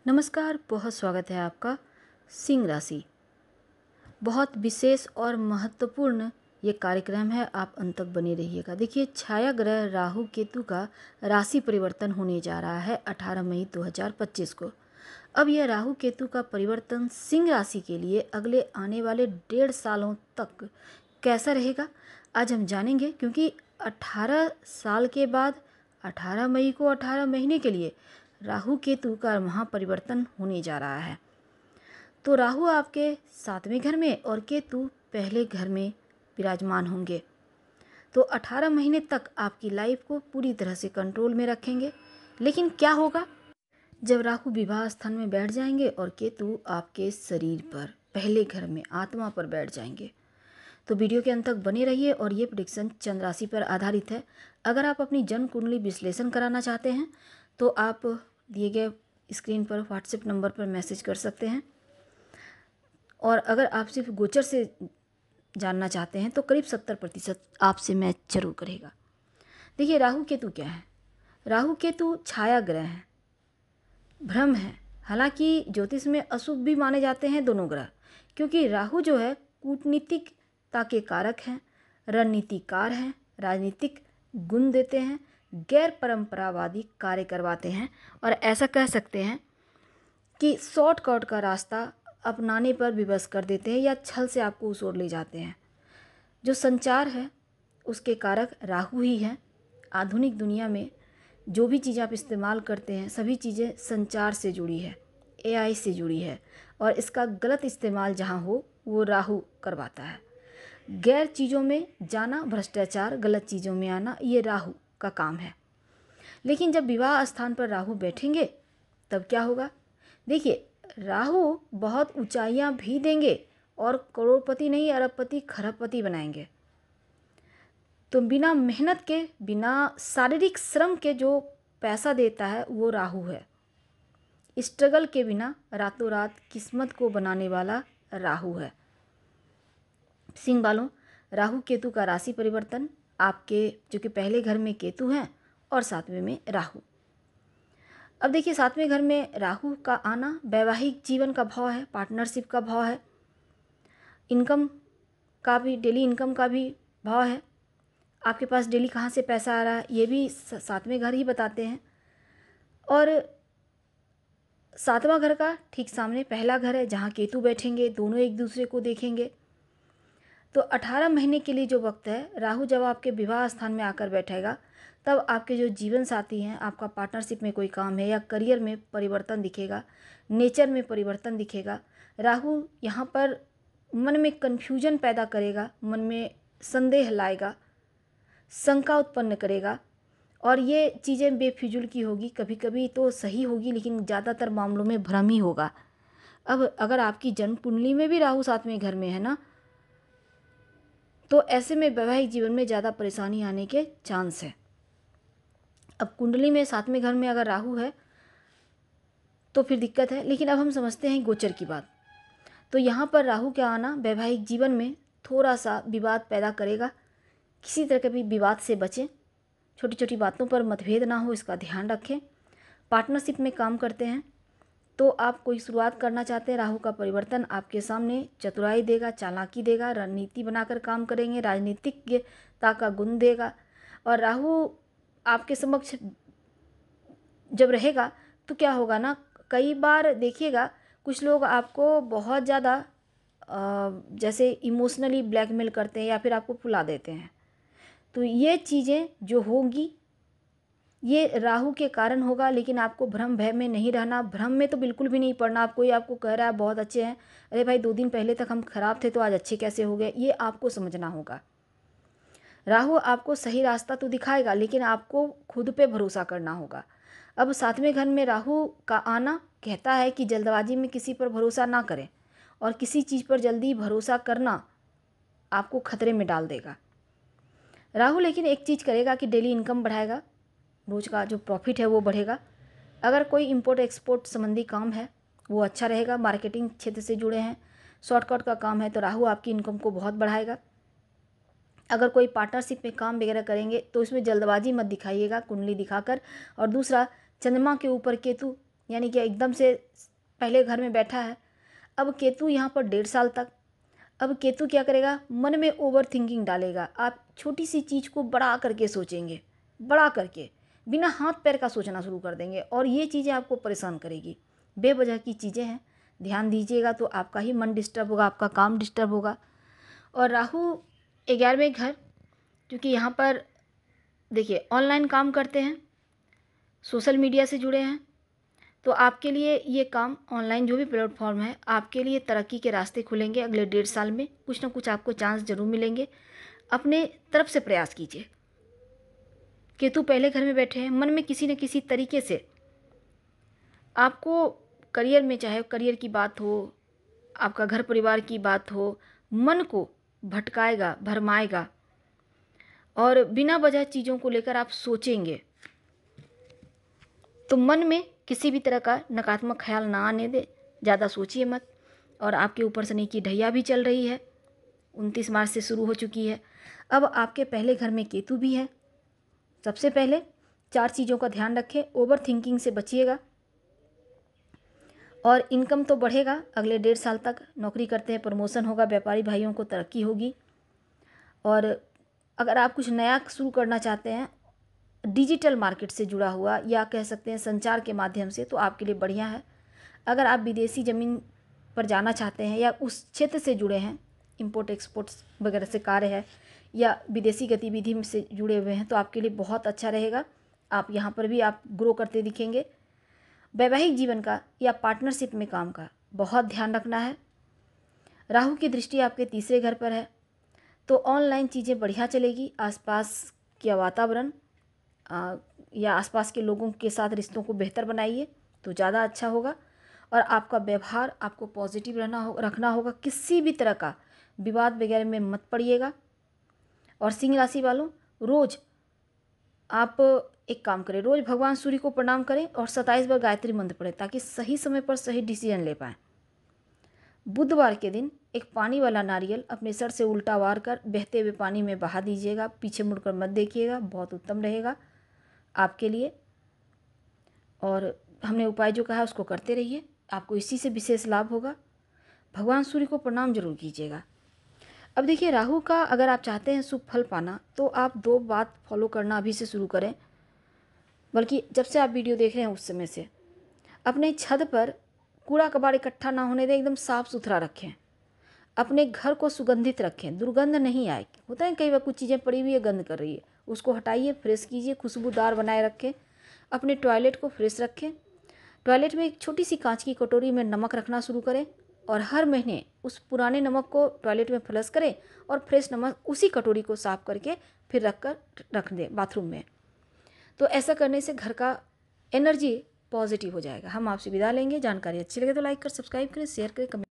नमस्कार, बहुत स्वागत है आपका। सिंह राशि बहुत विशेष और महत्वपूर्ण ये कार्यक्रम है, आप अंत तक बने रहिएगा। देखिए, छाया ग्रह राहु केतु का राशि परिवर्तन होने जा रहा है 18 मई 2025 को। अब यह राहु केतु का परिवर्तन सिंह राशि के लिए अगले आने वाले 1.5 सालों तक कैसा रहेगा, आज हम जानेंगे। क्योंकि 18 साल के बाद 18 मई को 18 महीने के लिए राहु केतु का महापरिवर्तन होने जा रहा है। तो राहु आपके 7वें घर में और केतु पहले घर में विराजमान होंगे। तो 18 महीने तक आपकी लाइफ को पूरी तरह से कंट्रोल में रखेंगे। लेकिन क्या होगा जब राहु विवाह स्थान में बैठ जाएंगे और केतु आपके शरीर पर पहले घर में आत्मा पर बैठ जाएंगे। तो वीडियो के अंत तक बने रहिए। और ये प्रेडिक्शन चंद्र राशि पर आधारित है। अगर आप अपनी जन्म कुंडली विश्लेषण कराना चाहते हैं तो आप दिए गए स्क्रीन पर व्हाट्सएप नंबर पर मैसेज कर सकते हैं। और अगर आप सिर्फ गोचर से जानना चाहते हैं तो करीब 70% आपसे मैच जरूर करेगा। देखिए, राहु केतु क्या है। राहु केतु छाया ग्रह है, भ्रम है। हालांकि ज्योतिष में अशुभ भी माने जाते हैं दोनों ग्रह, क्योंकि राहु जो है कूटनीतिकता के कारक हैं, रणनीतिकार हैं, राजनीतिक गुण देते हैं, गैर परंपरावादी कार्य करवाते हैं। और ऐसा कह सकते हैं कि शॉर्टकट का रास्ता अपनाने पर विवश कर देते हैं या छल से आपको उस ओर ले जाते हैं। जो संचार है उसके कारक राहु ही हैं। आधुनिक दुनिया में जो भी चीज़ आप इस्तेमाल करते हैं सभी चीज़ें संचार से जुड़ी है, एआई से जुड़ी है। और इसका गलत इस्तेमाल जहाँ हो वो राहु करवाता है। गैर चीज़ों में जाना, भ्रष्टाचार, गलत चीज़ों में आना, ये राहु का काम है। लेकिन जब विवाह स्थान पर राहु बैठेंगे तब क्या होगा। देखिए, राहु बहुत ऊंचाइयां भी देंगे और करोड़पति नहीं, अरबपति, खरबपति बनाएंगे। तो बिना मेहनत के, बिना शारीरिक श्रम के जो पैसा देता है वो राहु है। स्ट्रगल के बिना रातों रात किस्मत को बनाने वाला राहु है। सिंह वालों, राहु केतु का राशि परिवर्तन आपके जो कि पहले घर में केतु हैं और 7वें में राहु। अब देखिए, 7वें घर में राहु का आना वैवाहिक जीवन का भाव है, पार्टनरशिप का भाव है, इनकम का भी, डेली इनकम का भी भाव है। आपके पास डेली कहाँ से पैसा आ रहा है ये भी 7वें घर ही बताते हैं। और 7वां घर का ठीक सामने पहला घर है जहाँ केतु बैठेंगे, दोनों एक दूसरे को देखेंगे। तो 18 महीने के लिए जो वक्त है, राहु जब आपके विवाह स्थान में आकर बैठेगा तब आपके जो जीवन साथी हैं, आपका पार्टनरशिप में कोई काम है या करियर में परिवर्तन दिखेगा, नेचर में परिवर्तन दिखेगा। राहु यहाँ पर मन में कन्फ्यूजन पैदा करेगा, मन में संदेह लाएगा, शंका उत्पन्न करेगा। और ये चीज़ें बेफिजूल की होगी, कभी कभी तो सही होगी लेकिन ज़्यादातर मामलों में भ्रम ही होगा। अब अगर आपकी जन्म कुंडली में भी राहु 7वें घर में है ना, तो ऐसे में वैवाहिक जीवन में ज़्यादा परेशानी आने के चांस है। अब कुंडली में 7वें घर में अगर राहु है तो फिर दिक्कत है। लेकिन अब हम समझते हैं गोचर की बात। तो यहाँ पर राहु का आना वैवाहिक जीवन में थोड़ा सा विवाद पैदा करेगा। किसी तरह के भी विवाद से बचें, छोटी छोटी बातों पर मतभेद ना हो, इसका ध्यान रखें। पार्टनरशिप में काम करते हैं तो आप कोई शुरुआत करना चाहते हैं, राहु का परिवर्तन आपके सामने चतुराई देगा, चालाकी देगा, रणनीति बनाकर काम करेंगे, राजनीतिज्ञता का गुण देगा। और राहु आपके समक्ष जब रहेगा तो क्या होगा ना, कई बार देखिएगा कुछ लोग आपको बहुत ज़्यादा जैसे इमोशनली ब्लैकमेल करते हैं या फिर आपको फुला देते हैं। तो ये चीज़ें जो होंगी ये राहु के कारण होगा। लेकिन आपको भ्रम भय में नहीं रहना, भ्रम में तो बिल्कुल भी नहीं पड़ना। आप कोई आपको कह रहा है बहुत अच्छे हैं, अरे भाई 2 दिन पहले तक हम खराब थे तो आज अच्छे कैसे हो गए, ये आपको समझना होगा। राहु आपको सही रास्ता तो दिखाएगा लेकिन आपको खुद पे भरोसा करना होगा। अब 7वें घर में राहु का आना कहता है कि जल्दबाजी में किसी पर भरोसा ना करें, और किसी चीज़ पर जल्दी भरोसा करना आपको खतरे में डाल देगा। राहु लेकिन एक चीज़ करेगा कि डेली इनकम बढ़ाएगा, रोज़ का जो प्रॉफिट है वो बढ़ेगा। अगर कोई इंपोर्ट एक्सपोर्ट संबंधी काम है वो अच्छा रहेगा, मार्केटिंग क्षेत्र से जुड़े हैं, शॉर्टकट का काम है तो राहु आपकी इनकम को बहुत बढ़ाएगा। अगर कोई पार्टनरशिप में काम वगैरह करेंगे तो इसमें जल्दबाजी मत दिखाइएगा कुंडली दिखाकर। और दूसरा, चंद्रमा के ऊपर केतु यानी कि एकदम से पहले घर में बैठा है, अब केतु यहाँ पर 1.5 साल तक। अब केतु क्या करेगा, मन में ओवर थिंकिंग डालेगा। आप छोटी सी चीज़ को बड़ा करके सोचेंगे, बड़ा करके बिना हाथ पैर का सोचना शुरू कर देंगे, और ये चीज़ें आपको परेशान करेगी। बेवजह की चीज़ें हैं, ध्यान दीजिएगा तो आपका ही मन डिस्टर्ब होगा, आपका काम डिस्टर्ब होगा। और राहु 11वें घर, क्योंकि यहाँ पर देखिए ऑनलाइन काम करते हैं, सोशल मीडिया से जुड़े हैं, तो आपके लिए ये काम ऑनलाइन जो भी प्लेटफॉर्म है, आपके लिए तरक्की के रास्ते खुलेंगे। अगले 1.5 साल में कुछ ना कुछ आपको चांस जरूर मिलेंगे। अपने तरफ से प्रयास कीजिए। केतु पहले घर में बैठे हैं, मन में किसी न किसी तरीके से आपको करियर में, चाहे करियर की बात हो, आपका घर परिवार की बात हो, मन को भटकाएगा, भरमाएगा, और बिना वजह चीज़ों को लेकर आप सोचेंगे। तो मन में किसी भी तरह का नकारात्मक ख्याल ना आने दे, ज़्यादा सोचिए मत। और आपके ऊपर शनि की ढैया भी चल रही है, 29 मार्च से शुरू हो चुकी है। अब आपके पहले घर में केतु भी है। सबसे पहले 4 चीज़ों का ध्यान रखें, ओवर थिंकिंग से बचिएगा, और इनकम तो बढ़ेगा अगले 1.5 साल तक। नौकरी करते हैं, प्रमोशन होगा, व्यापारी भाइयों को तरक्की होगी। और अगर आप कुछ नया शुरू करना चाहते हैं, डिजिटल मार्केट से जुड़ा हुआ, या कह सकते हैं संचार के माध्यम से, तो आपके लिए बढ़िया है। अगर आप विदेशी ज़मीन पर जाना चाहते हैं या उस क्षेत्र से जुड़े हैं, इंपोर्ट एक्सपोर्ट्स वगैरह से कार्य है, या विदेशी गतिविधि से जुड़े हुए हैं, तो आपके लिए बहुत अच्छा रहेगा। आप यहाँ पर भी आप ग्रो करते दिखेंगे। वैवाहिक जीवन का या पार्टनरशिप में काम का बहुत ध्यान रखना है। राहु की दृष्टि आपके 3रे घर पर है, तो ऑनलाइन चीज़ें बढ़िया चलेगी। आसपास का वातावरण या आसपास के लोगों के साथ रिश्तों को बेहतर बनाइए तो ज़्यादा अच्छा होगा। और आपका व्यवहार आपको पॉजिटिव रखना होगा। किसी भी तरह का विवाद वगैरह में मत पड़िएगा। और सिंह राशि वालों, रोज़ आप एक काम करें, रोज़ भगवान सूर्य को प्रणाम करें और 27 बार गायत्री मंत्र पढ़ें, ताकि सही समय पर सही डिसीजन ले पाएँ। बुधवार के दिन एक पानी वाला नारियल अपने सर से उल्टा वार कर बहते हुए पानी में बहा दीजिएगा। पीछे मुड़कर मत देखिएगा, बहुत उत्तम रहेगा आपके लिए। और हमने उपाय जो कहा उसको करते रहिए, आपको इसी से विशेष लाभ होगा। भगवान सूर्य को प्रणाम जरूर कीजिएगा। अब देखिए, राहु का अगर आप चाहते हैं शुभ फल पाना, तो आप 2 बात फॉलो करना अभी से शुरू करें, बल्कि जब से आप वीडियो देख रहे हैं उस समय से। अपने छत पर कूड़ा कबाड़ इकट्ठा ना होने दें, एकदम साफ़ सुथरा रखें। अपने घर को सुगंधित रखें, दुर्गंध नहीं आए। होता है कई बार कुछ चीज़ें पड़ी हुई है, गंध कर रही है, उसको हटाइए, फ्रेश कीजिए, खुशबूदार बनाए रखें। अपने टॉयलेट को फ्रेश रखें। टॉयलेट में एक छोटी सी कांच की कटोरी में नमक रखना शुरू करें, और हर महीने उस पुराने नमक को टॉयलेट में फ्लश करें, और फ्रेश नमक उसी कटोरी को साफ़ करके फिर रख दें बाथरूम में। तो ऐसा करने से घर का एनर्जी पॉजिटिव हो जाएगा। हम आपसे विदा लेंगे। जानकारी अच्छी लगे तो लाइक कर, सब्सक्राइब करें, शेयर करें, कमेंट